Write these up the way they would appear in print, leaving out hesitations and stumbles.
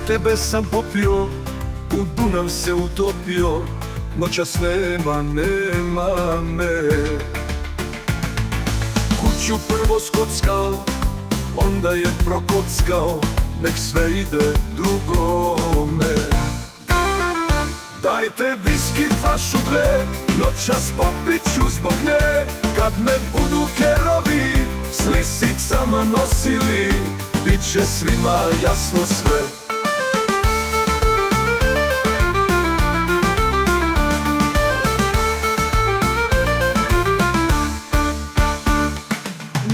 tebe sam popio, u Dunav se utopio, noćas nema me. Kuću prvo skockao, onda je prokockao, nek sve ide drugome. Dajte viski flašu dve, noćas popit ću zbog nje. Kad me budu kerovi s lisicama nosili, bit će svima jasno sve.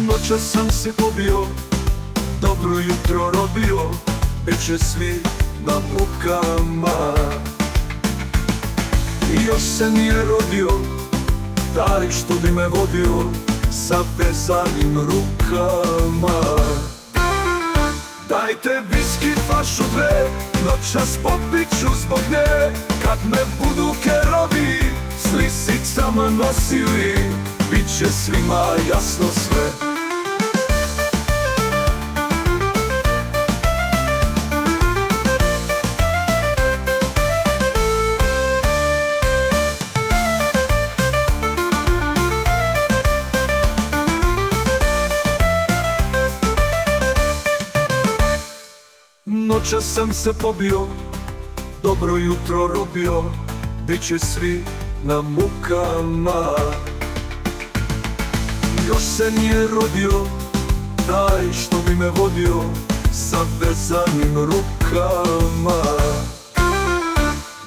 Noćas sam se pobio, dobro jutro robio, bit će svi na mukama. I još se nije rodio taj što bi me vodio sa vezanim rukama. Dajte viski flašu dve, noćas popit ću zbog nje. Kad me budu kerovi s lisicama nosili, bit će svima jasno sve. Noćas sam se pobio, dobro jutro robio, bit će svi na mukama. Još se nije rodio taj što bi me vodio sa vezanim rukama.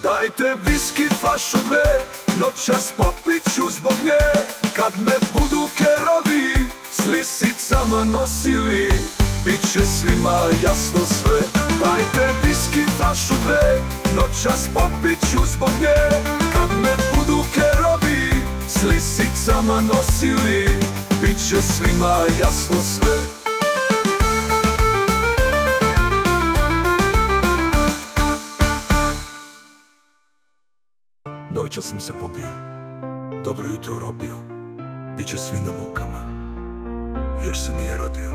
Dajte viski flašu dve, noćas popit ću zbog nje. Kad me budu kerovi s lisicama nosili, bit će svima jasno sve. Dajte viski flašu dve, noćas popit ću zbog nje. Kad me budu kerovi s lisicama nosili, bit će svima jasno sve. Noćas sam se pobio, dobro jutro robio, bit će svi na mukama. Još se nije rodio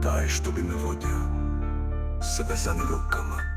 taj što bi me vodio sa vezanim rukama.